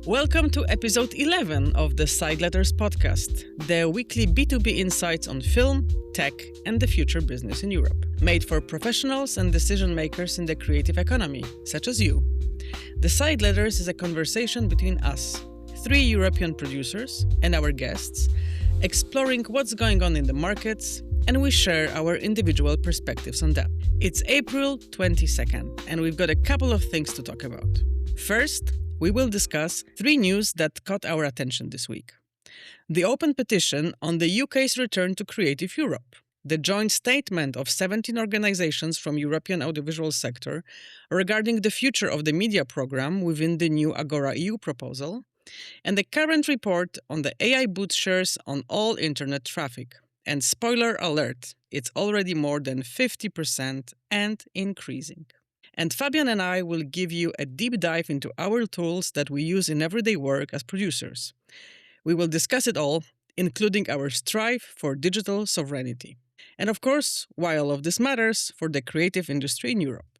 Welcome to episode 11 of the Sideletters podcast, the weekly B2B insights on film, tech, and the future business in Europe, made for professionals and decision makers in the creative economy, such as you. The Sideletters is a conversation between us, three European producers, and our guests, exploring what's going on in the markets, and we share our individual perspectives on that. It's April 22nd, and we've got a couple of things to talk about. First, we will discuss three news that caught our attention this week. The open petition on the UK's return to Creative Europe, the joint statement of 17 organizations from European audiovisual sector regarding the future of the media program within the new AgoraEU proposal, and the current report on the AI boot shares on all internet traffic. And spoiler alert, it's already more than 50% and increasing. And Fabian and I will give you a deep dive into our tools that we use in everyday work as producers. We will discuss it all, including our strive for digital sovereignty. And of course, why all of this matters for the creative industry in Europe.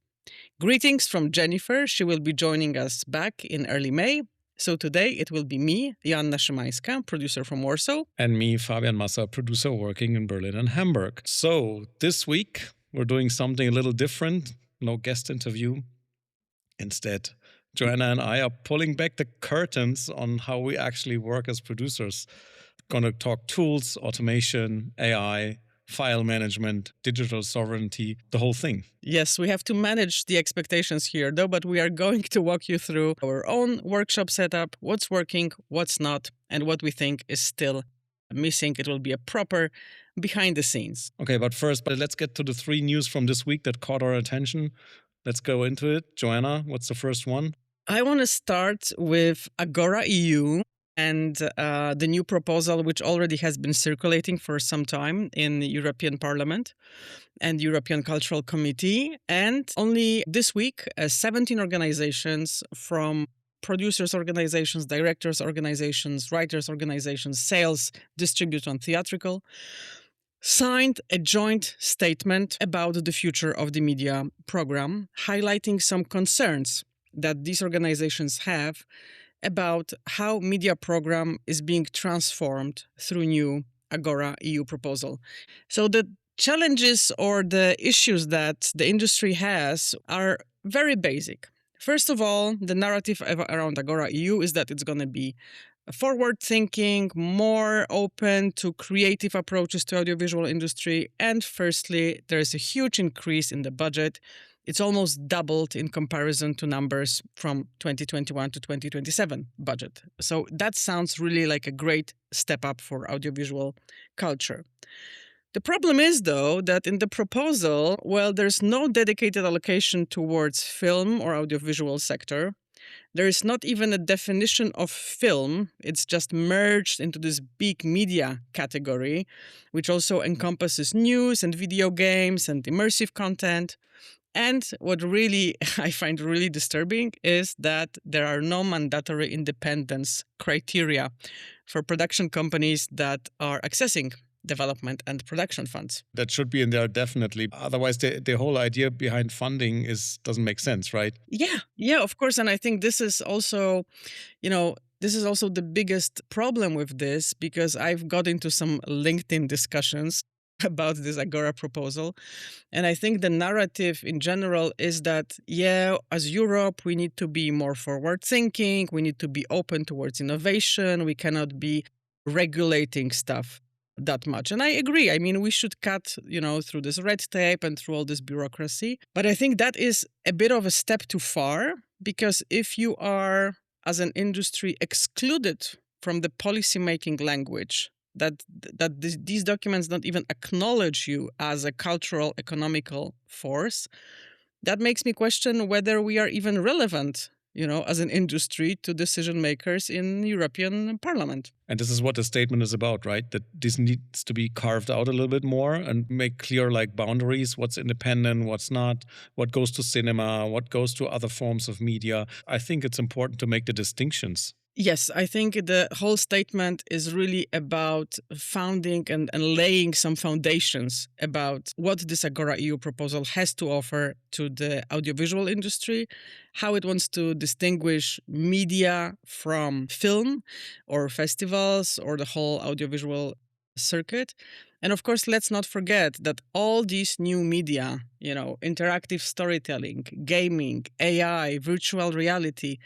Greetings from Jennifer. She will be joining us back in early May. So today it will be me, Joanna Szymańska, producer from Warsaw. And me, Fabian Massa, producer working in Berlin and Hamburg. So this week we're doing something a little different. No guest interview. Instead, Joanna and I are pulling back the curtains on how we actually work as producers. Going to talk tools, automation, AI, file management, digital sovereignty, the whole thing. Yes, we have to manage the expectations here, though, but we are going to walk you through our own workshop setup, what's working, what's not, and what we think is still missing. It will be a proper behind the scenes. Okay, but first, let's get to the three news from this week that caught our attention. Let's go into it. Joanna, what's the first one? I want to start with AgoraEU and the new proposal, which already has been circulating for some time in the European Parliament and European Cultural Committee. And only this week, 17 organizations from producers organizations, directors organizations, writers organizations, sales, distribution, theatrical, signed a joint statement about the future of the media program, highlighting some concerns that these organizations have about how media program is being transformed through new AgoraEU proposal. So the challenges or the issues that the industry has are very basic. First of all, the narrative around AgoraEU is that it's going to be forward-thinking, more open to creative approaches to audiovisual industry. And firstly, there is a huge increase in the budget. It's almost doubled in comparison to numbers from 2021 to 2027 budget. So that sounds really like a great step up for audiovisual culture. The problem is, though, that in the proposal, there's no dedicated allocation towards film or audiovisual sector. There is not even a definition of film. It's just merged into this big media category, which also encompasses news and video games and immersive content. And what really I find really disturbing is that there are no mandatory independence criteria for production companies that are accessing development and production funds. That should be in there, definitely. Otherwise, the whole idea behind funding doesn't make sense, right? Yeah, of course. And I think this is also, the biggest problem with this, because I've got into some LinkedIn discussions about this Agora proposal. And I think the narrative in general is that, as Europe, we need to be more forward thinking. We need to be open towards innovation. We cannot be regulating stuff that much. And I agree. I mean, we should cut, through this red tape and through all this bureaucracy. But I think that is a bit of a step too far, because if you are, as an industry, excluded from the policy-making language, that these documents don't even acknowledge you as a cultural, economical force, that makes me question whether we are even relevant, as an industry to decision makers in European Parliament. And this is what the statement is about, right? That this needs to be carved out a little bit more and make clear boundaries, what's independent, what's not, what goes to cinema, what goes to other forms of media. I think it's important to make the distinctions. Yes, I think the whole statement is really about founding and laying some foundations about what this AgoraEU proposal has to offer to the audiovisual industry, how it wants to distinguish media from film or festivals or the whole audiovisual circuit. And of course, let's not forget that all these new media, interactive storytelling, gaming, AI, virtual reality,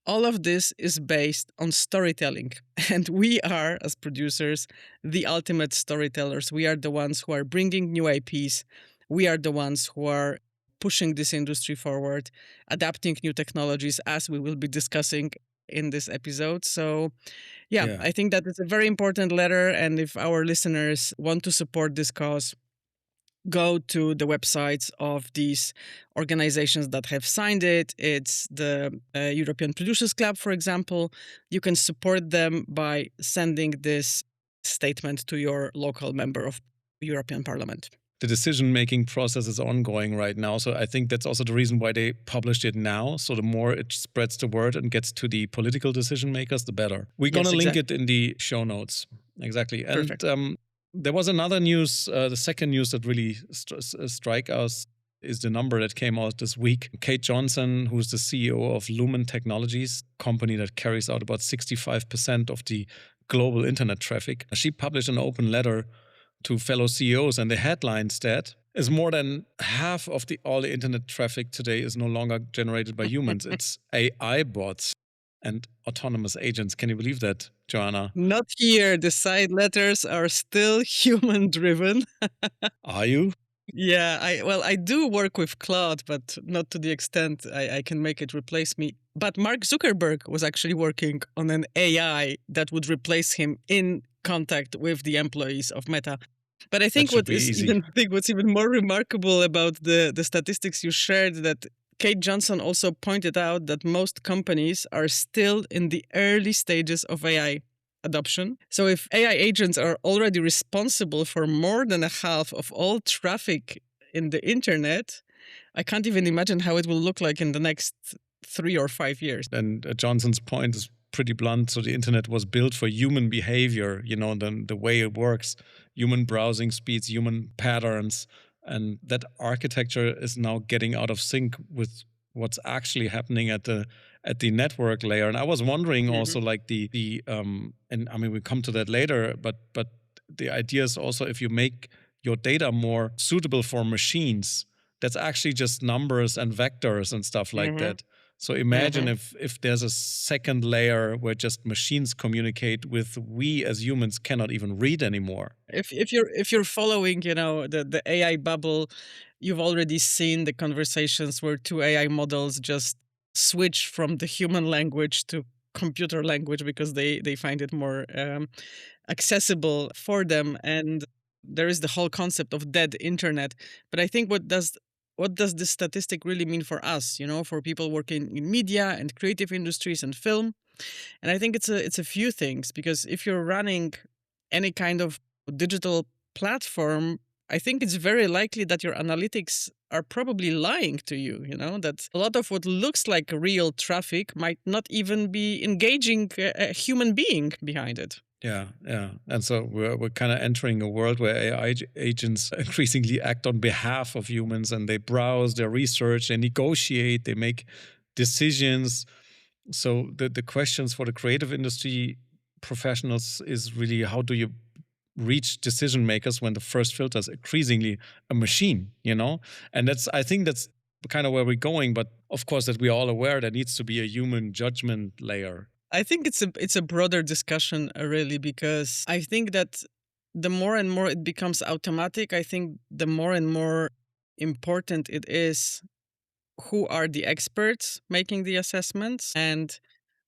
all of this is based on storytelling. And we are, as producers, the ultimate storytellers. We are the ones who are bringing new IPs. We are the ones who are pushing this industry forward, adapting new technologies, as we will be discussing in this episode. So, yeah, Yeah. I think that is a very important letter. And if our listeners want to support this cause, go to the websites of these organizations that have signed it. It's the European Producers Club, for example. You can support them by sending this statement to your local member of European Parliament. The decision-making process is ongoing right now. So I think that's also the reason why they published it now. So the more it spreads the word and gets to the political decision makers, the better. We're going to link it in the show notes. Exactly. Perfect. And there was another news, the second news that really strike us is the number that came out this week. Kate Johnson, who's the CEO of Lumen Technologies, company that carries out about 65% of the global internet traffic, she published an open letter to fellow CEOs, and the headline stat is more than half of all the internet traffic today is no longer generated by humans. It's AI bots and autonomous agents. Can you believe that, Joanna? Not here. The Sideletters are still human driven. Are you? Yeah, I do work with Claude, but not to the extent I can make it replace me. But Mark Zuckerberg was actually working on an AI that would replace him in contact with the employees of Meta. But I think what's even more remarkable about the statistics you shared, that Kate Johnson also pointed out that most companies are still in the early stages of AI adoption. So if AI agents are already responsible for more than a half of all traffic in the internet, I can't even imagine how it will look like in the next 3 or 5 years. And Johnson's point is pretty blunt. So the internet was built for human behavior, the way it works, human browsing speeds, human patterns. And that architecture is now getting out of sync with what's actually happening at the network layer. And I was wondering also, like and I mean, we come to that later, but the idea is also, if you make your data more suitable for machines, that's actually just numbers and vectors and stuff like that. So imagine if there's a second layer where just machines communicate with we as humans cannot even read anymore. If you're following, the AI bubble, you've already seen the conversations where two AI models just switch from the human language to computer language because they find it more accessible for them. And there is the whole concept of dead internet. But I think what does this statistic really mean for us, for people working in media and creative industries and film? And I think it's a few things, because if you're running any kind of digital platform, I think it's very likely that your analytics are probably lying to you, that a lot of what looks like real traffic might not even be engaging a human being behind it. Yeah. And so we're kind of entering a world where AI agents increasingly act on behalf of humans, and they browse, they research, they negotiate, they make decisions. So the questions for the creative industry professionals is really, how do you reach decision makers when the first filter is increasingly a machine, And I think that's kind of where we're going. But of course, that we're all aware there needs to be a human judgment layer. I think it's a broader discussion, really, because I think that the more and more it becomes automatic, I think the more and more important it is who are the experts making the assessments and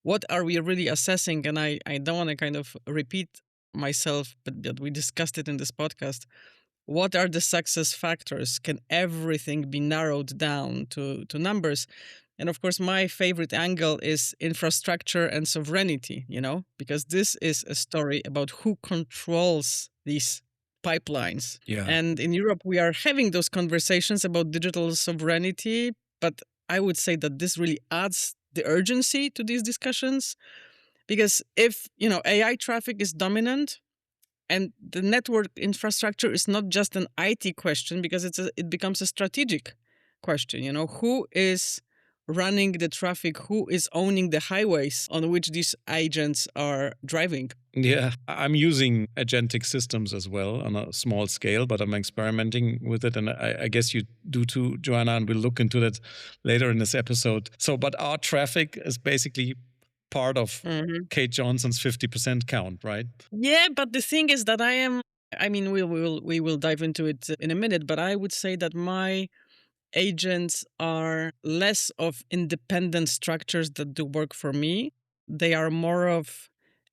what are we really assessing. And I don't want to kind of repeat myself, but we discussed it in this podcast. What are the success factors? Can everything be narrowed down to numbers? And of course, my favorite angle is infrastructure and sovereignty, because this is a story about who controls these pipelines. Yeah. And in Europe, we are having those conversations about digital sovereignty, but I would say that this really adds the urgency to these discussions, Because if, AI traffic is dominant and the network infrastructure is not just an IT question, because it becomes a strategic question, who is running the traffic, who is owning the highways on which these agents are driving. Yeah, I'm using agentic systems as well on a small scale, but I'm experimenting with it. And I guess you do too, Joanna, and we'll look into that later in this episode. So, but our traffic is basically part of Kate Johnson's 50% count, right? Yeah, but the thing is that we will dive into it in a minute, but I would say that my agents are less of independent structures that do work for me. They are more of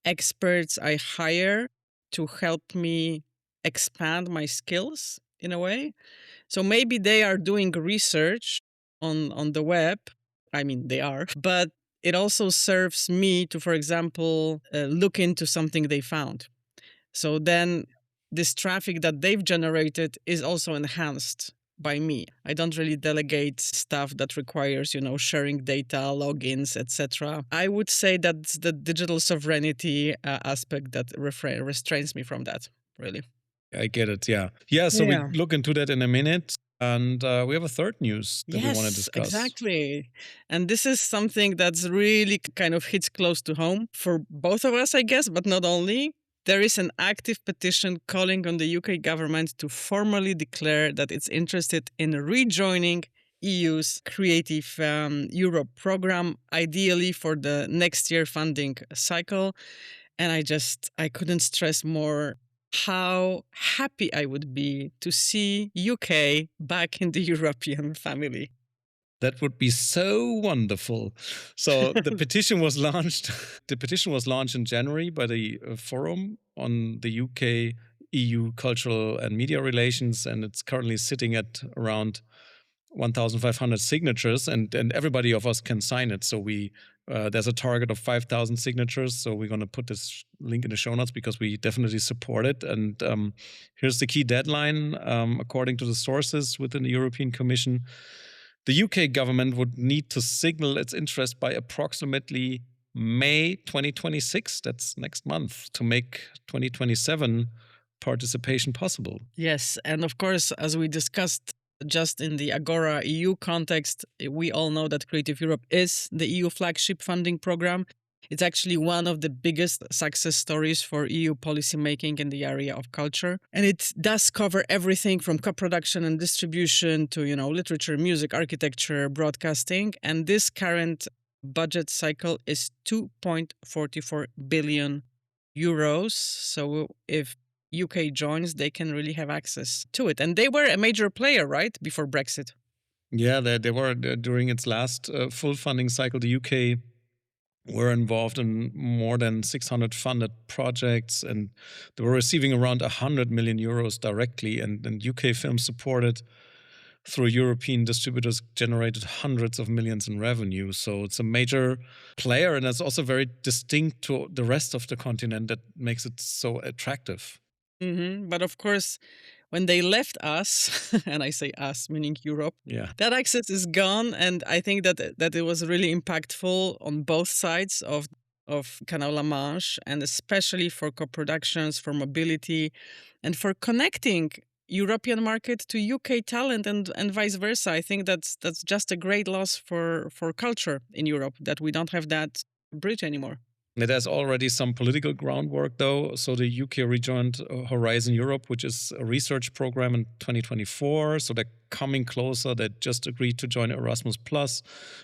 experts I hire to help me expand my skills in a way. So maybe they are doing research on the web. I mean, they are, but it also serves me to, for example, look into something they found. So then this traffic that they've generated is also enhanced by me. I don't really delegate stuff that requires, sharing data, logins, etc. I would say that's the digital sovereignty aspect that restrains me from that, really. I get it. Yeah. Yeah. So we look into that in a minute. And we have a third news that we want to discuss. Exactly. And this is something that's really kind of hits close to home for both of us, I guess, but not only. There is an active petition calling on the UK government to formally declare that it's interested in rejoining EU's Creative Europe program, ideally for the next year funding cycle. And I couldn't stress more how happy I would be to see UK back in the European family. That would be so wonderful. So the petition was launched. The petition was launched in January by the Forum on the UK EU Cultural and Media Relations, and it's currently sitting at around 1,500 signatures, and everybody of us can sign it. So there's a target of 5,000 signatures. So we're going to put this link in the show notes because we definitely support it. And here's the key deadline. According to the sources within the European Commission, the UK government would need to signal its interest by approximately May 2026, that's next month, to make 2027 participation possible. Yes, and of course, as we discussed just in the AgoraEU context, we all know that Creative Europe is the EU flagship funding program. It's actually one of the biggest success stories for EU policymaking in the area of culture. And it does cover everything from co-production and distribution to, literature, music, architecture, broadcasting. And this current budget cycle is 2.44 billion euros. So if UK joins, they can really have access to it. And they were a major player, right, before Brexit. Yeah, they were during its last full funding cycle. The UK were involved in more than 600 funded projects, and they were receiving around 100 million euros directly. And UK films supported through European distributors generated hundreds of millions in revenue. So it's a major player, and it's also very distinct to the rest of the continent that makes it so attractive. But of course, when they left us, and I say us, meaning Europe, that access is gone. And I think that it was really impactful on both sides of Canal La Manche, and especially for co-productions, for mobility, and for connecting European market to UK talent and vice versa. I think that's just a great loss for culture in Europe that we don't have that bridge anymore. There's already some political groundwork, though. So the UK rejoined Horizon Europe, which is a research program in 2024. So they're coming closer. They just agreed to join Erasmus Plus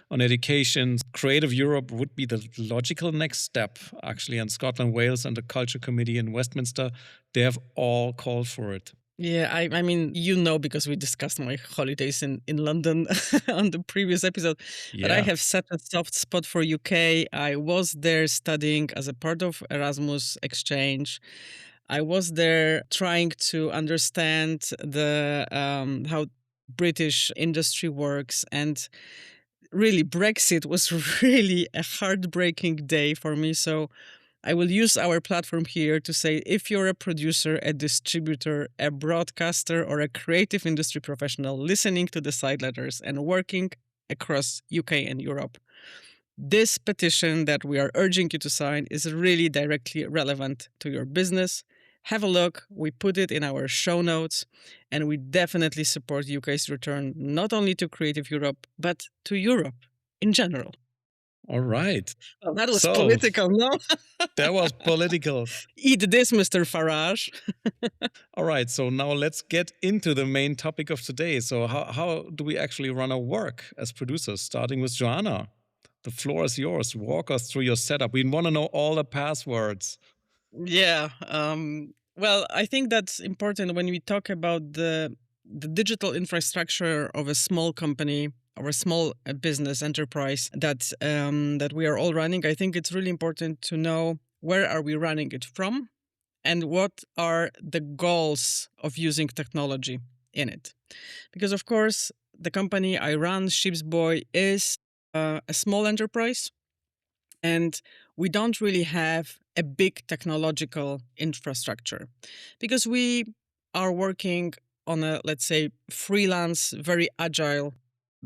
on education. Creative Europe would be the logical next step, actually. And Scotland, Wales, and the Culture Committee in Westminster, they have all called for it. Yeah, I mean, because we discussed my holidays in London on the previous episode. Yeah. But I have such a soft spot for UK. I was there studying as a part of Erasmus exchange. I was there trying to understand the how British industry works, and really Brexit was really a heartbreaking day for me. So I will use our platform here to say, if you're a producer, a distributor, a broadcaster, or a creative industry professional listening to the Sideletters and working across UK and Europe, this petition that we are urging you to sign is really directly relevant to your business. Have a look. We put it in our show notes, and we definitely support UK's return not only to Creative Europe, but to Europe in general. All right. Well, that was So, political, no? That was political. Eat this, Mr. Farage. All right. So now let's get into the main topic of today. So how do we actually run our work as producers, starting with Joanna? The floor is yours. Walk us through your setup. We want to know all the passwords. Yeah. Well, I think that's important when we talk about the digital infrastructure of a small company or a small business enterprise that we are all running. I think it's really important to know where are we running it from and what are the goals of using technology in it. Because of course, the company I run, Shipsboy, is a small enterprise. And we don't really have a big technological infrastructure because we are working on a, let's say, freelance, very agile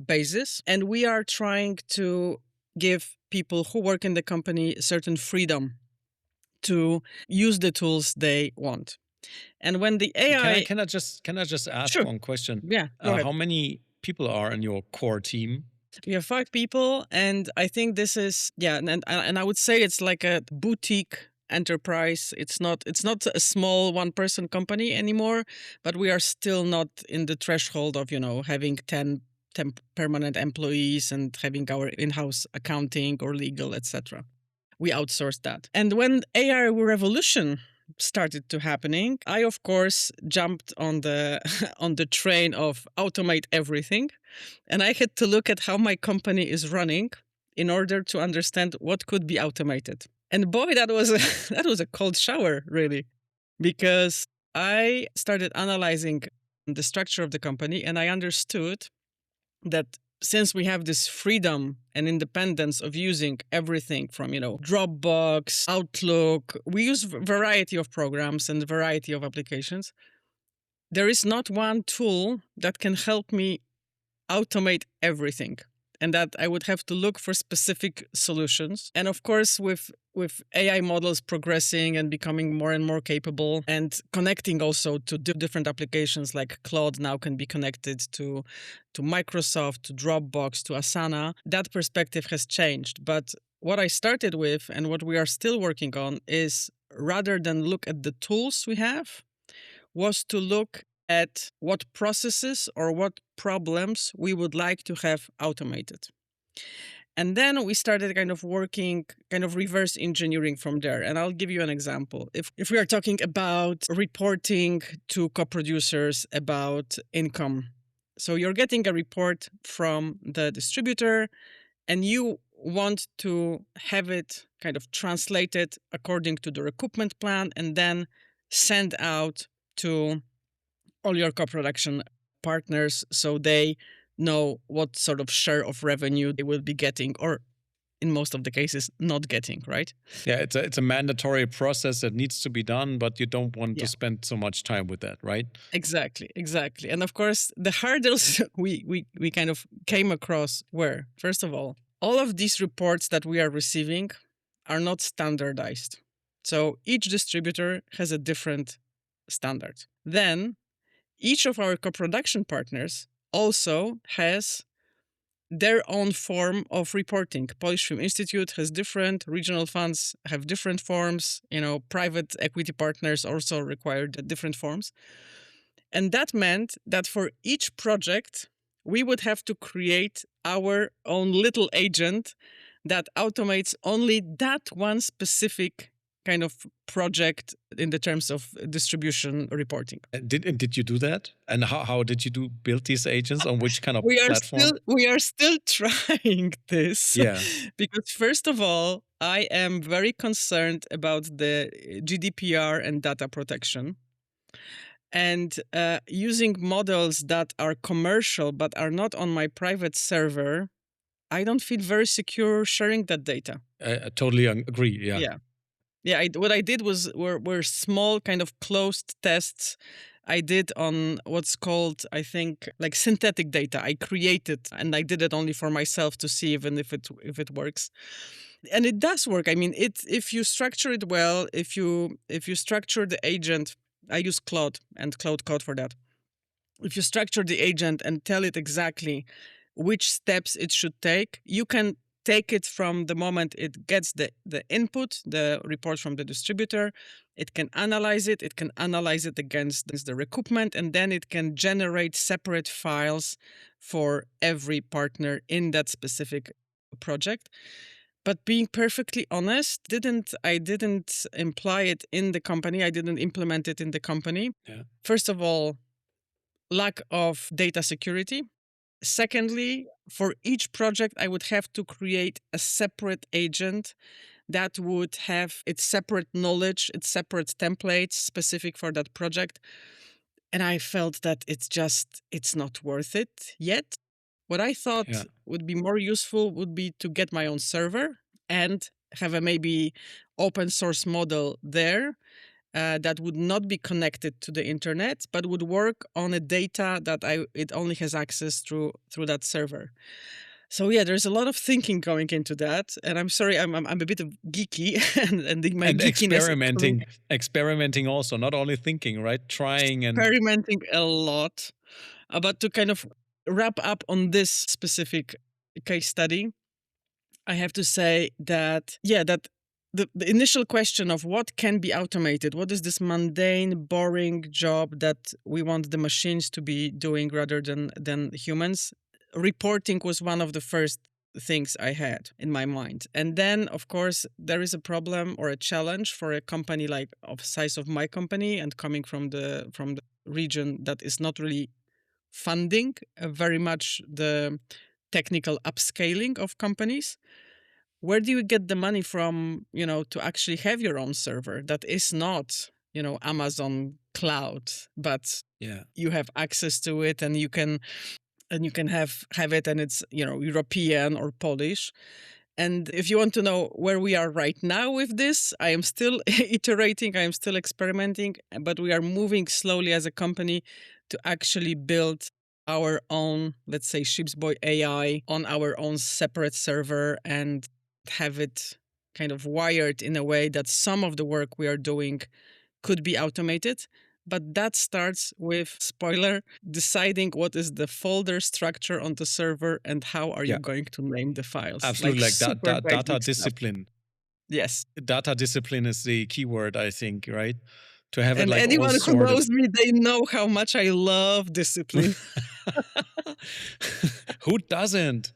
basis. And we are trying to give people who work in the company certain freedom to use the tools they want. And when the AI... Can I just ask Sure. one question? Yeah, go ahead. How many people are in your core team? We have 5 people, and I think this is and I would say it's like a boutique enterprise. It's not a small one-person company anymore, but we are still not in the threshold of having 10 permanent employees and having our in-house accounting or legal, etc. We outsourced that. And when AI revolution started to happening, I of course jumped on the on the train of automate everything, and I had to look at how my company is running in order to understand what could be automated. And boy, that was that was a cold shower, really, because I started analyzing the structure of the company, and I understood that since we have this freedom and independence of using everything from, Dropbox, Outlook, we use a variety of programs and a variety of applications. There is not one tool that can help me automate everything, and that I would have to look for specific solutions. And of course, with AI models progressing and becoming more and more capable and connecting also to different applications, like Claude now can be connected to Microsoft, to Dropbox, to Asana, that perspective has changed. But what I started with and what we are still working on is, rather than look at the tools we have, was to look at what processes or what problems we would like to have automated. And then we started working reverse engineering from there. And I'll give you an example. If we are talking about reporting to co-producers about income, so you're getting a report from the distributor and you want to have it translated according to the recoupment plan and then send out to all your co-production partners so they know what sort of share of revenue they will be getting, or in most of the cases, not getting, right? Yeah, it's a mandatory process that needs to be done, but you don't want to spend so much time with that, right? Exactly. And of course, the hurdles we came across were, first of all of these reports that we are receiving are not standardized. So each distributor has a different standard. Then each of our co-production partners also has their own form of reporting. Polish Film Institute has different, regional funds have different forms, private equity partners also required different forms. And that meant that for each project, we would have to create our own little agent that automates only that one specific kind of project in the terms of distribution reporting. Did you do that? And how did you build these agents? On which kind of platform? We are still trying this. Yeah. Because first of all, I am very concerned about the GDPR and data protection. And using models that are commercial but are not on my private server, I don't feel very secure sharing that data. I totally agree. Yeah. What I did were small closed tests I did on what's called, I think, like synthetic data. I created, and I did it only for myself to see even if it works. And it does work. I mean, if you structure it well, if you structure the agent, I use Claude and Cloud Code for that. If you structure the agent and tell it exactly which steps it should take, you can take it from the moment it gets the input, the report from the distributor. It can analyze it. It can analyze it against the recoupment, and then it can generate separate files for every partner in that specific project. But being perfectly honest, I didn't imply it in the company. I didn't implement it in the company. Yeah. First of all, lack of data security. Secondly, for each project, I would have to create a separate agent that would have its separate knowledge, its separate templates specific for that project. And I felt that it's not worth it yet. What I thought would be more useful would be to get my own server and have a maybe open source model there that would not be connected to the internet, but would work on a data that it only has access through that server. So yeah, there's a lot of thinking going into that, and I'm sorry, I'm a bit of geeky, and my geekiness experimenting also, not only thinking, right? Trying and experimenting a lot. But to kind of wrap up on this specific case study, I have to say that the initial question of what can be automated, what is this mundane, boring job that we want the machines to be doing rather than humans? Reporting was one of the first things I had in my mind. And then, of course, there is a problem or a challenge for a company like of size of my company and coming from the region that is not really funding very much the technical upscaling of companies. Where do you get the money from, to actually have your own server that is not, Amazon cloud, but you have access to it and you can have it, and it's, European or Polish. And if you want to know where we are right now with this, I am still iterating, I am still experimenting, but we are moving slowly as a company to actually build our own, let's say, Ship's Boy AI on our own separate server and have it kind of wired in a way that some of the work we are doing could be automated. But that starts with, spoiler, deciding what is the folder structure on the server and how are you going to name the files. Absolutely, like data discipline. Yes. Data discipline is the keyword, I think, right? To have and it like anyone all who knows me, they know how much I love discipline. Who doesn't?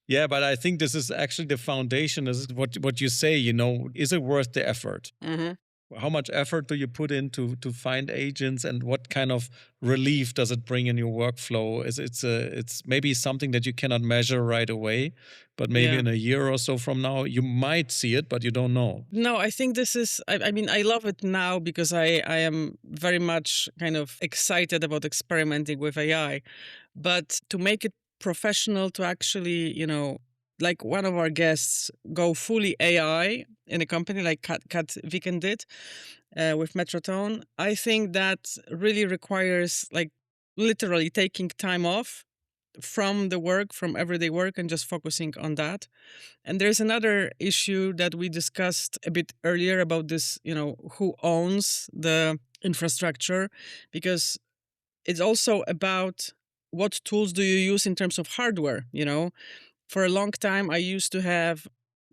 Yeah, but I think this is actually the foundation. This is what you say, is it worth the effort? Mm-hmm. How much effort do you put in to find agents, and what kind of relief does it bring in your workflow? It's maybe something that you cannot measure right away, but maybe in a year or so from now, you might see it, but you don't know. No, I think this is, I mean, I love it now because I am very much kind of excited about experimenting with AI. But to make it professional, to actually, like one of our guests go fully AI in a company like Kat Viken did with Metrotone, I think that really requires like literally taking time off from the work, from everyday work, and just focusing on that. And there's another issue that we discussed a bit earlier about this, who owns the infrastructure, because it's also about what tools do you use in terms of hardware, For a long time, I used to have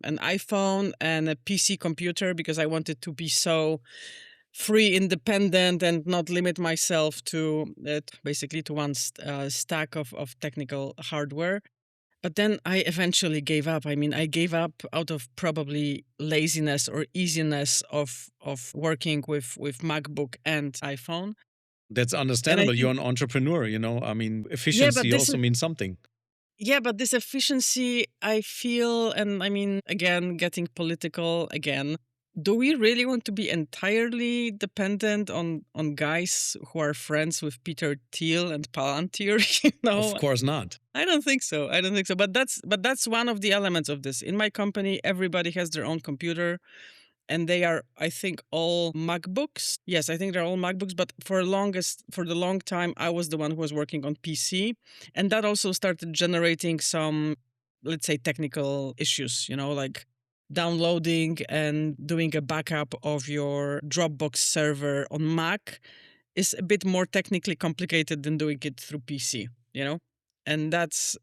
an iPhone and a PC computer because I wanted to be so free, independent, and not limit myself to basically to one stack of technical hardware. But then I eventually gave up. I mean, I gave up out of probably laziness or easiness of working with MacBook and iPhone. That's understandable. You're an entrepreneur, I mean, efficiency also means something. Yeah, but this efficiency, I feel, and I mean, again, getting political again, do we really want to be entirely dependent on guys who are friends with Peter Thiel and Palantir? Of course not. I don't think so. But that's one of the elements of this. In my company, everybody has their own computer. and they are, I think, all MacBooks. Yes, I think they're all MacBooks, but for the long time, I was the one who was working on PC. And that also started generating some, let's say, technical issues, like downloading and doing a backup of your Dropbox server on Mac is a bit more technically complicated than doing it through PC, and that's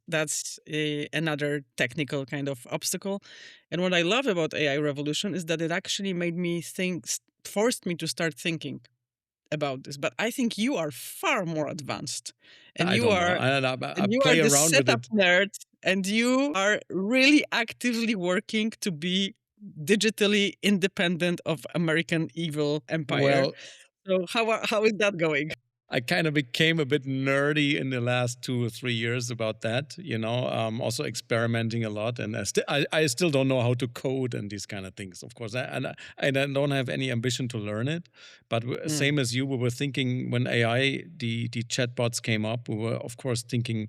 another technical kind of obstacle. And what I love about AI revolution is that it actually made me think, forced me to start thinking about this. But I think you are far more advanced, and I you don't know. are I play the around with setup it. nerd, and you are really actively working to be digitally independent of American evil empire. Well, So how is that going? I kind of became a bit nerdy in the last 2 or 3 years about that, also experimenting a lot. And I still don't know how to code and these kind of things, of course. I don't have any ambition to learn it. But Mm. same as you, we were thinking when AI, the chatbots came up, we were, of course, thinking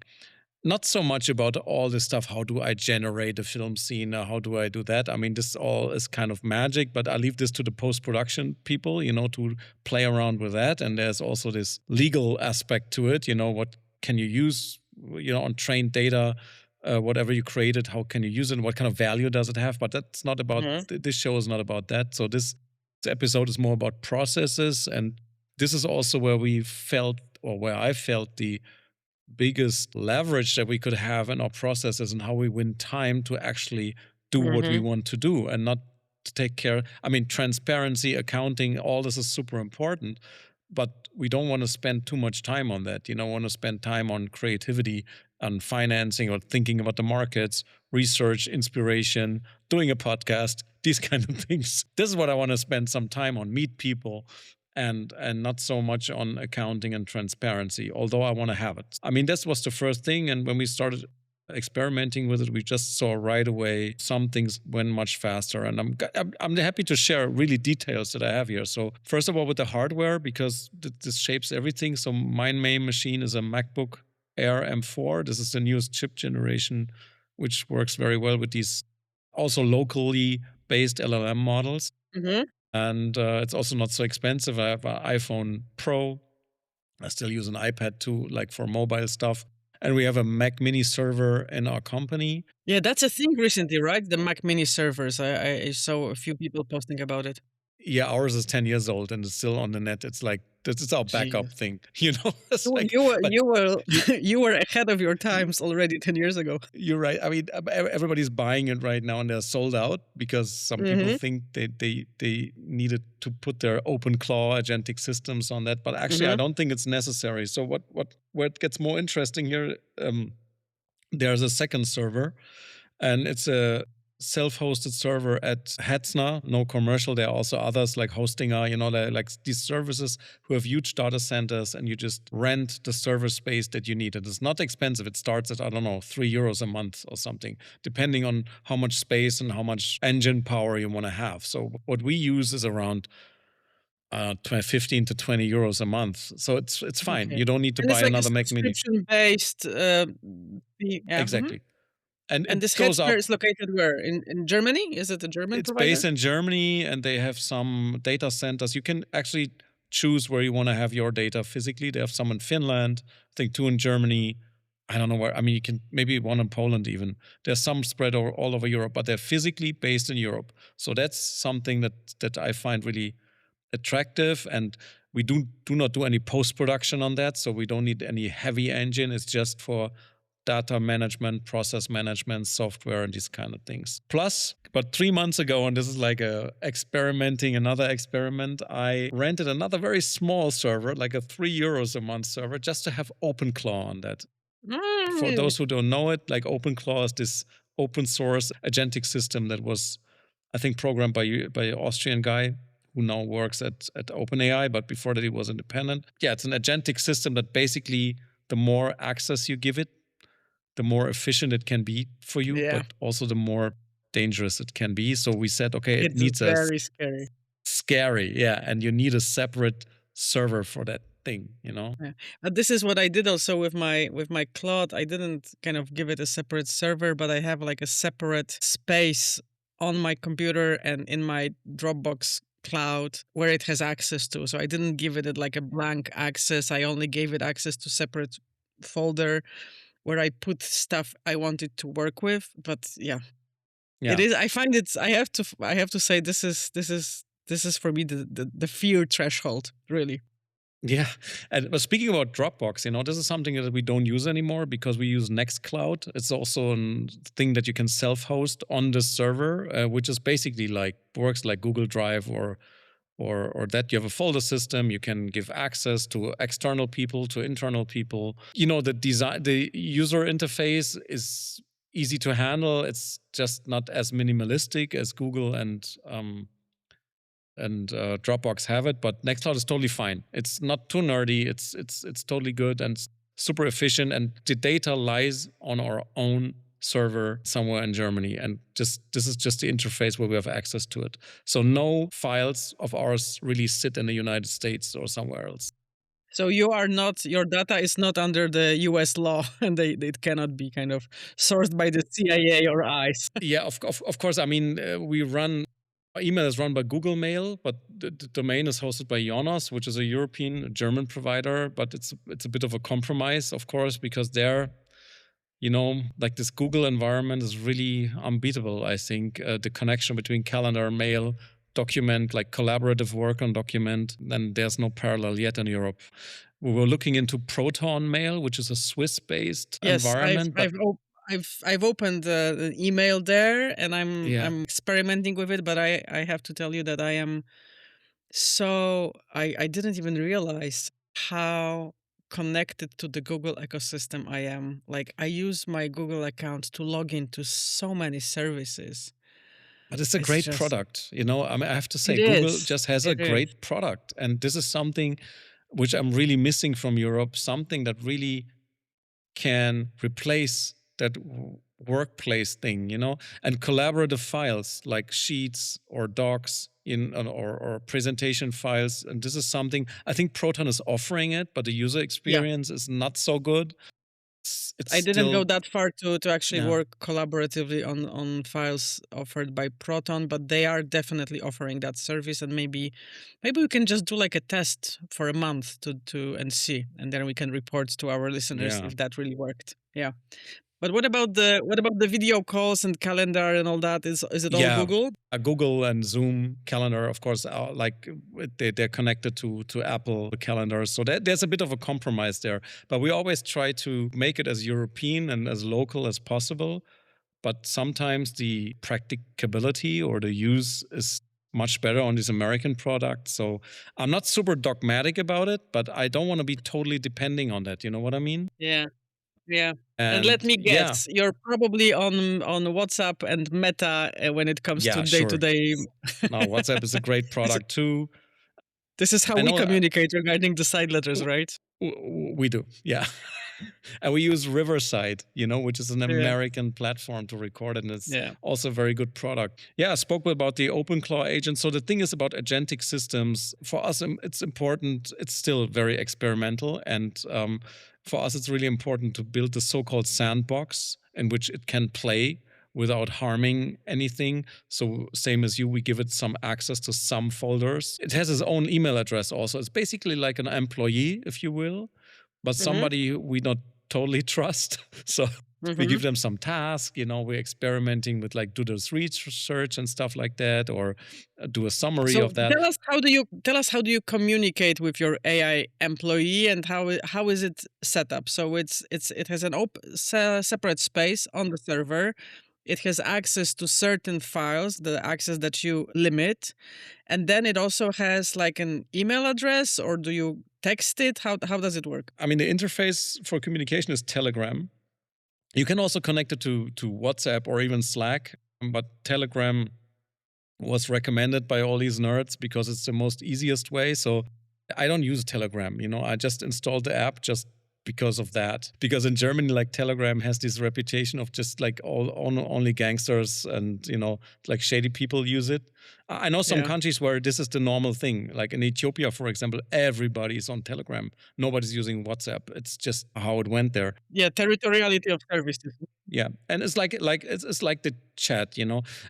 not so much about all this stuff. How do I generate a film scene? How do I do that? I mean, this all is kind of magic, but I leave this to the post production people, to play around with that. And there's also this legal aspect to it. What can you use, on trained data? Whatever you created, how can you use it? And what kind of value does it have? But that's not about, Mhm. this show is not about that. So this episode is more about processes. And this is also where we felt, or where I felt the biggest leverage that we could have in our processes and how we win time to actually do what we Mhm. want to do and not to take care. I mean, transparency, accounting, all this is super important, but we don't want to spend too much time on that. Want to spend time on creativity, on financing, or thinking about the markets, research, inspiration, doing a podcast, these kind of things. This is what I want to spend some time on, meet people, and not so much on accounting and transparency, although I want to have it. I mean, this was the first thing. And when we started experimenting with it, we just saw right away some things went much faster. And I'm happy to share really details that I have here. So first of all, with the hardware, because this shapes everything. So my main machine is a MacBook Air M4. This is the newest chip generation, which works very well with these also locally based LLM models. Mhm. And it's also not so expensive. I have an iPhone Pro. I still use an iPad too, like for mobile stuff. And we have a Mac Mini server in our company. Yeah, that's a thing recently, right? The Mac Mini servers. I saw a few people posting about it. Yeah, ours is 10 years old and it's still on the net. It's like, this is our backup Jeez. thing, It's You like, you were but you were you, you were ahead of your you, times already 10 years ago. you're right. I mean, everybody's buying it right now and they're sold out because some people Mhm. think they needed to put their open claw agentic systems on that. But actually, I Mhm. don't think it's necessary. So where it gets more interesting here, there's a second server, and it's a self-hosted server at Hetzner, no commercial. There are also others like Hostinger, like these services who have huge data centers, and you just rent the server space that you need. And it's not expensive. It starts at, I don't know, €3 a month or something, depending on how much space and how much engine power you want to have. So what we use is around 15 to €20 a month. So it's fine. Okay. You don't need to And it's buy like a another Mac Mini. subscription-based, fee. Yeah. Mhm. Exactly. And And this it goes Hetzner is up. located where? In Germany? Is it a German It's based provider? in Germany and they have some data centers. You can actually choose where you want to have your data physically. They have some in Finland, I think two in Germany. I don't know where. I mean, you can maybe one in Poland even. There's some spread all over Europe, but they're physically based in Europe. So that's something that I find really attractive. And we do not do any post production on that, so we don't need any heavy engine. It's just for data management, process management, software, and these kind of things. Plus, but 3 months ago, and this is like another experiment, I rented another very small server, like a €3 a month server, just to have OpenClaw on that. For Mm. those who don't know it, like OpenClaw is this open source agentic system that was, I think, programmed by an Austrian guy who now works at OpenAI, but before that he was independent. Yeah, it's an agentic system that basically the more access you give it, the more efficient it can be for you, Yeah. but also the more dangerous it can be. So we said, okay, it It's needs very scary. scary, yeah, and you need a separate server for that thing. Yeah. This is what I did also with my Claude. I didn't kind of give it a separate server, but I have like a separate space on my computer and in my Dropbox cloud where it has access to. So I didn't give it like a blank access. I only gave it access to separate folder where I put stuff I wanted to work with. But yeah, it Yeah. is. I find it's. I have to say this is for me the fear threshold. Really. Yeah. And but speaking about Dropbox, this is something that we don't use anymore because we use Nextcloud. It's also a thing that you can self-host on the server, which is basically like works like Google Drive or that you have a folder system. You can give access to external people, to internal people. The user interface is easy to handle. It's just not as minimalistic as Google and Dropbox have it, but Nextcloud is totally fine. It's not too nerdy. It's totally good and super efficient. And the data lies on our own server somewhere in Germany, and this is just the interface where we have access to it. So no files of ours really sit in the United States or somewhere else. So your data is not under the US law and it cannot be kind of sourced by the CIA or ICE. Yeah, of course. I mean, our email is run by Google Mail, but the domain is hosted by Jonas, which is a European German provider. But it's a bit of a compromise, of course, because they're, like this Google environment is really unbeatable. I think the connection between calendar, mail, document, like collaborative work on document, then there's no parallel yet in Europe. We were looking into Proton Mail, which is a Swiss-based Yes, environment. I've opened an email there and Yeah. I'm experimenting with it, but I have to tell you that I didn't even realize how connected to the Google ecosystem I am. Like I use my Google account to log into so many services. But it's a It's great just product, I mean, I have to say, it Google is. just has a It is. great product. And this is something which I'm really missing from Europe, something that really can replace that workplace thing, and collaborative files like sheets or docs or presentation files. And this is something I think Proton is offering it, but the user Yeah. experience is not so good. It's I didn't go still, that far to actually yeah. work collaboratively on files offered by Proton, but they are definitely offering that service, and maybe we can just do like a test for a month to and see, and then we can report to our listeners Yeah. if that really worked. Yeah. But what about the video calls and calendar and all that? Is it all Yeah, Google? Google and Zoom Calendar, of course, are like they're connected to Apple Calendar, so there's a bit of a compromise there. But we always try to make it as European and as local as possible. But sometimes the practicability or the use is much better on these American products. So I'm not super dogmatic about it, but I don't want to be totally depending on that. You know what I mean? Yeah. Yeah. And let And me yeah, guess, you're probably on WhatsApp and Meta when it comes to yeah, sure. day-to-day. Now WhatsApp is a great This product too. this is how I we know. communicate regarding the side letters, right? We do, yeah. And we use Riverside, which is an Yeah. American platform to record it, and it's Yeah. also a very good product. Yeah, I spoke about the OpenClaw agent. So the thing is about agentic systems, for us, it's important. It's still very experimental. And for us, it's really important to build the so-called sandbox in which it can play without harming anything. So same as you, we give it some access to some folders. It has its own email address also. It's basically like an employee, if you will, but Mhm. somebody we not totally trust. So we Mhm. give them some task, we're experimenting with like do this research and stuff like that, or do a summary So of that. tell us how do you communicate with your AI employee and how is it set up? So it has an separate space on the server. It has access to certain files, the access that you limit, and then it also has like an email address, or do you text it? How does it work? I mean, the interface for communication is Telegram. You can also connect it to WhatsApp or even Slack, but Telegram was recommended by all these nerds because it's the most easiest way. So I don't use Telegram, I just installed the app just because of that. Because in Germany, like Telegram has this reputation of just like only gangsters and, like shady people use it. I know some Yeah. countries where this is the normal thing. Like in Ethiopia, for example, everybody is on Telegram. Nobody's using WhatsApp. It's just how it went there. Yeah, territoriality of services. Yeah, and it's like it's like the chat,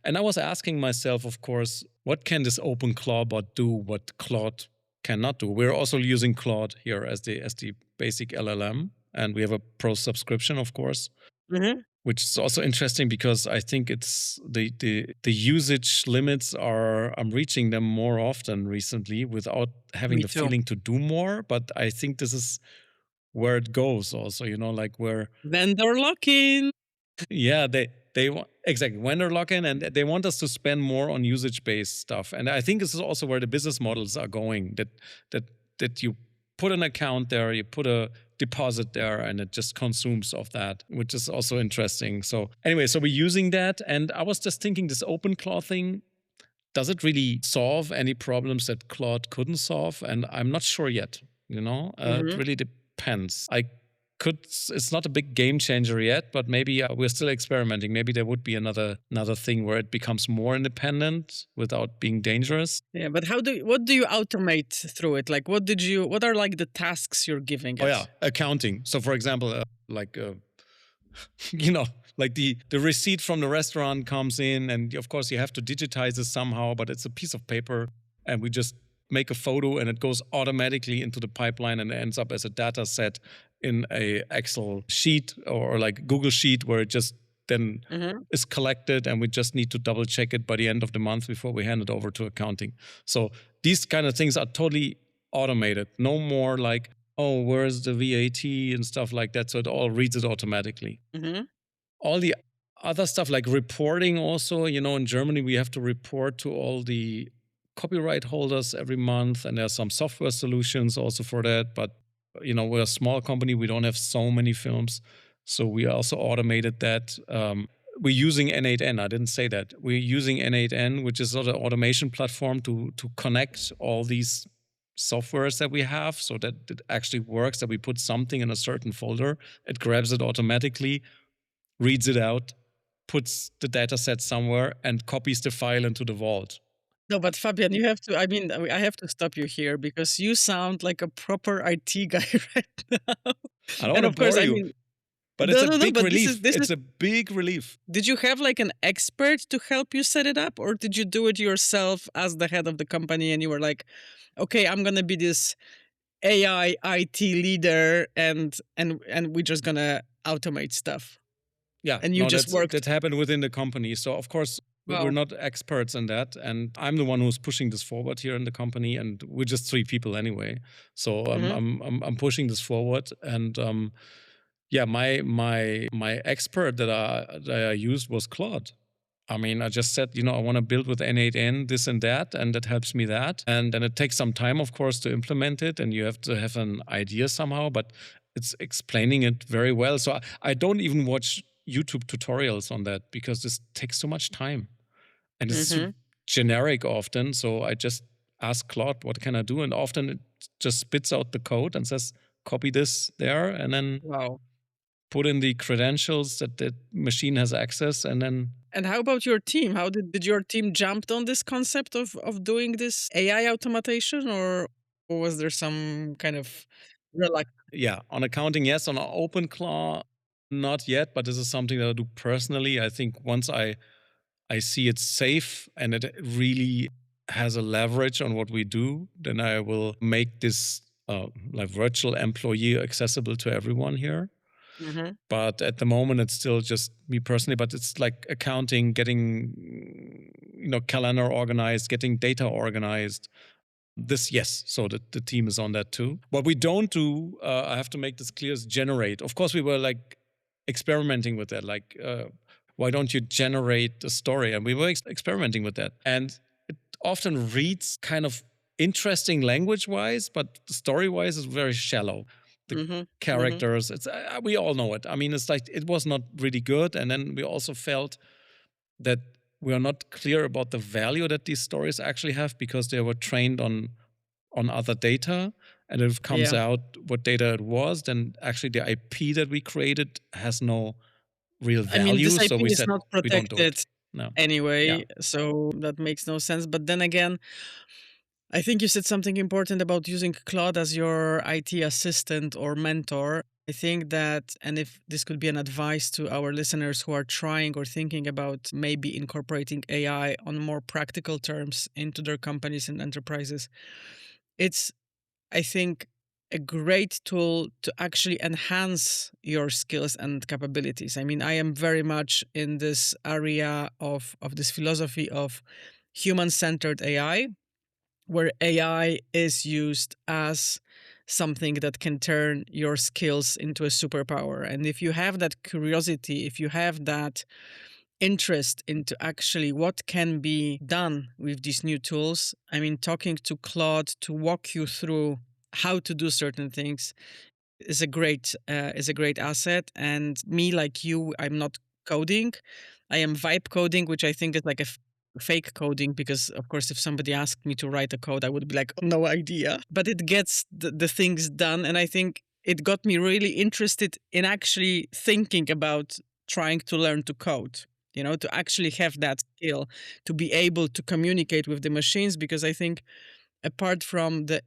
And I was asking myself, of course, what can this open Claude bot do? What Claude cannot do? We're also using Claude here as the basic LLM, and we have a pro subscription, of course, which is also interesting because I think it's the usage limits are I'm reaching them more often recently without having Me the too. feeling to do more. But I think this is where it goes, also, like where. Vendor lock-in. Yeah, they want exactly vendor lock-in, and they want us to spend more on usage-based stuff. And I think this is also where the business models are going. That you put an account there, you put a deposit there, and it just consumes of that, which is also interesting. So anyway, so we're using that, and I was just thinking, this open Claude thing, does it really solve any problems that Claude couldn't solve? And I'm not sure yet. It really depends. It's not a big game changer yet, but maybe we're still experimenting. Maybe there would be another thing where it becomes more independent without being dangerous. Yeah, but what do you automate through it? Like, what are like the tasks you're giving it? Oh yeah, accounting. So for example, like the receipt from the restaurant comes in, and of course you have to digitize it somehow, but it's a piece of paper, and we just make a photo and it goes automatically into the pipeline and ends up as a data set in a Excel sheet or like Google Sheet, where it just then is collected, and we just need to double check it by the end of the month before we hand it over to accounting. So these kind of things are totally automated. No more like, oh, where's the VAT and stuff like that. So it all reads it automatically. All the other stuff like reporting also, in Germany, we have to report to all the copyright holders every month, and there are some software solutions also for that. But, we're a small company. We don't have so many films. So we also automated that. We're using N8N. I didn't say that. We're using N8N, which is sort of an automation platform to connect all these softwares that we have so that it actually works, that we put something in a certain folder, it grabs it automatically, reads it out, puts the data set somewhere, and copies the file into the vault. No, but Fabian, you have to, I have to stop you here because you sound like a proper IT guy right now. I don't And want of to course, bore you, but it's a big relief. It's a big relief. Did you have like an expert to help you set it up, or did you do it yourself as the head of the company and you were like, okay, I'm going to be this AI IT leader and we're just going to automate stuff? Yeah, and you just worked. That happened within the company. So of course, we're not experts in that, and I'm the one who's pushing this forward here in the company, and we're just 3 people anyway. So I'm pushing this forward, and yeah, my expert that I used was Claude. I mean, I just said, I want to build with N8N this and that helps me that, and then it takes some time, of course, to implement it, and you have to have an idea somehow, but it's explaining it very well. So I don't even watch YouTube tutorials on that because this takes so much time. And it's so generic often. So I just ask Claude, what can I do? And often it just spits out the code and says, copy this there, and then put in the credentials that the machine has access, and then. And how about your team? How did your team jump on this concept of doing this AI automation, or was there some kind of reluctance? Yeah, on accounting, yes. On OpenClaw, not yet, but this is something that I do personally. I think once I see it's safe and it really has a leverage on what we do, then I will make this like virtual employee accessible to everyone here. But at the moment, it's still just me personally. But it's like accounting, getting calendar organized, getting data organized. This, yes, so the team is on that too. What we don't do, I have to make this clear, is generate. Of course, we were like experimenting with that, like why don't you generate a story? And we were experimenting with that. And it often reads kind of interesting language-wise, but story-wise is very shallow. The characters, it's we all know it. I mean, it's like it was not really good. And then we also felt that we are not clear about the value that these stories actually have because they were trained on other data. and if it comes Yeah. out what data it was, then actually the IP that we created has no real I mean, value. this So IP we is said not we don't do it. protected No. Yeah. anyway, so that makes no sense. But then again, I think you said something important about using Claude as your IT assistant or mentor. I think that, and if this could be an advice to our listeners who are trying or thinking about maybe incorporating AI on more practical terms into their companies and enterprises, it's, I think, a great tool to actually enhance your skills and capabilities. I mean, I am very much in this area of this philosophy of human-centered AI, where AI is used as something that can turn your skills into a superpower. And if you have that curiosity, if you have that interest into actually what can be done with these new tools, I mean, talking to Claude to walk you through how to do certain things is a great asset. And me, like you, I'm not coding. I am vibe coding, which I think is like a fake coding, because of course, if somebody asked me to write a code, I would be like, "Oh, no idea." But it gets the things done, and I think it got me really interested in actually thinking about trying to learn to code. You know, to actually have that skill, to be able to communicate with the machines, because I think apart from the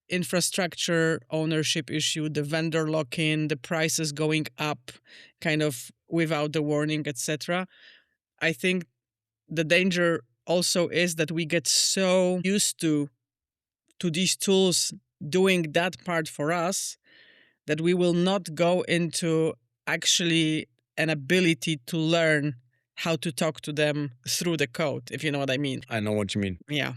infrastructure ownership issue, the vendor lock-in, the prices going up kind of without the warning, etc. I think the danger also is that we get so used to these tools doing that part for us that we will not go into actually an ability to learn how to talk to them through the code, if you know what I mean. I know what you mean. Yeah.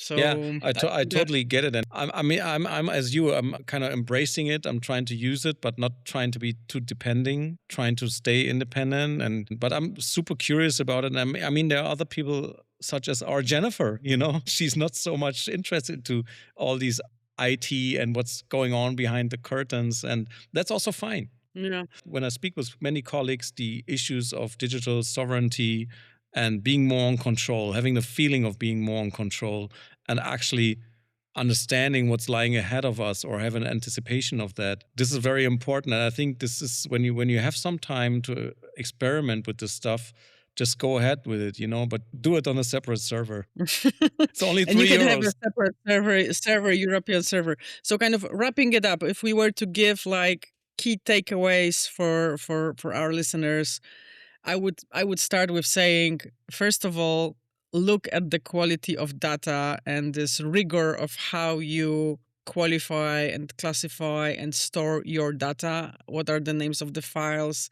Yeah, So I I think that totally get it, and I mean, I'm as you. I'm kind of embracing it. I'm trying to use it, but not trying to be too depending. Trying to stay independent, and but I'm super curious about it. And I mean, there are other people such as our Jennifer. You know, she's not so much interested to all these IT and what's going on behind the curtains, and that's also fine. yeah. When I speak with many colleagues, the issues of digital sovereignty and being more in control, having the feeling of being more in control, and actually understanding what's lying ahead of us or have an anticipation of that. This is very important. And I think this is when you have some time to experiment with this stuff, just go ahead with it, but do it on a separate server. It's only And you 3 can have a euros. separate European server. So kind of wrapping it up, if we were to give like key takeaways for our listeners, I would start with saying, first of all, look at the quality of data and this rigor of how you qualify and classify and store your data. What are the names of the files?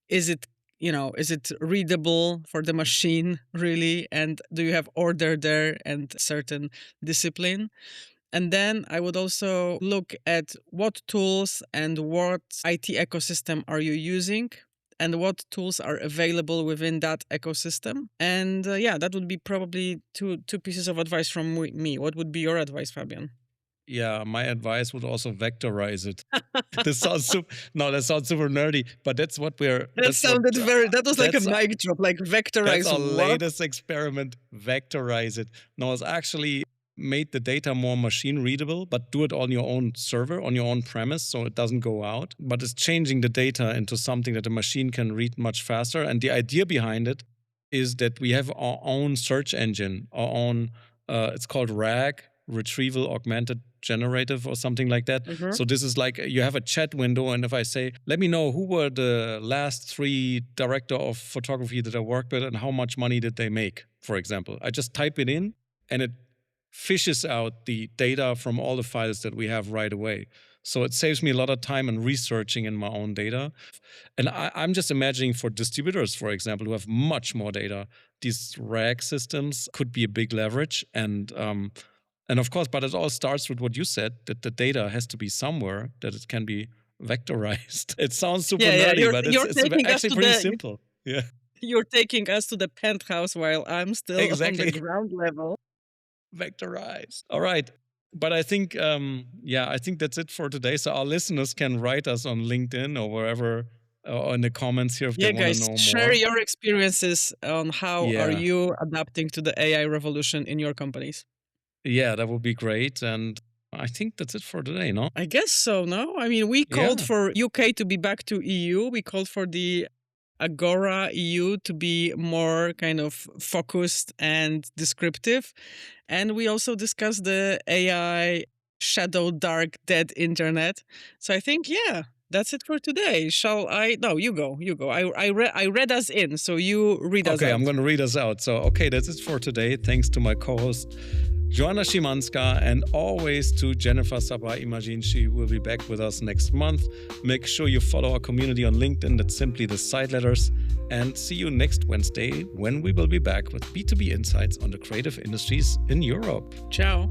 Is it, is it readable for the machine really? And do you have order there and certain discipline? And then I would also look at what tools and what IT ecosystem are you using, and what tools are available within that ecosystem. And yeah, that would be probably two pieces of advice from me. What would be your advice, Fabian? Yeah, my advice would also vectorize it. This sounds super, no, that sounds super nerdy, but that's what That sounded very. That was like a that's mic drop. Like that's vectorize our what? latest experiment. Vectorize it. No, it's actually made the data more machine readable, but do it on your own server, on your own premise, so it doesn't go out. But it's changing the data into something that a machine can read much faster. And the idea behind it is that we have our own search engine, our own. It's called RAG, Retrieval Augmented Generative, or something like that. Mhm. So this is like you have a chat window, and if I say, let me know who were the last 3 director of photography that I worked with and how much money did they make, for example. I just type it in and it fishes out the data from all the files that we have right away. So it saves me a lot of time in researching in my own data. And I'm just imagining for distributors, for example, who have much more data, these RAG systems could be a big leverage. And of course, but it all starts with what you said, that the data has to be somewhere, that it can be vectorized. It sounds super Yeah, yeah. nerdy, but You're it's taking us actually to pretty the. simple. Yeah, You're taking us to the penthouse while I'm still on the exactly. ground level. Vectorized. All right. But I think, yeah, I think that's it for today. So our listeners can write us on LinkedIn or wherever, or in the comments here if they Yeah, want to guys, know share more. your experiences on how are Yeah. you adapting to the AI revolution in your companies. Yeah, that would be great. And I think that's it for today, no? I guess so, no? I mean, we called for UK to be back to EU. We called for the AgoraEU to be more kind of focused and descriptive. And we also discussed the AI shadow, dark, dead internet. So I think, yeah, that's it for today. Shall I? No, you go. You go. I read us in, so you read us out. Okay, I'm going to read us out. So, okay, that's it for today. Thanks to my co-host, Joanna Szymanska, and always to Jennifer Sabra-Imagine. She will be back with us next month. Make sure you follow our community on LinkedIn. That's simply the Sideletters. And see you next Wednesday when we will be back with B2B insights on the creative industries in Europe. Ciao.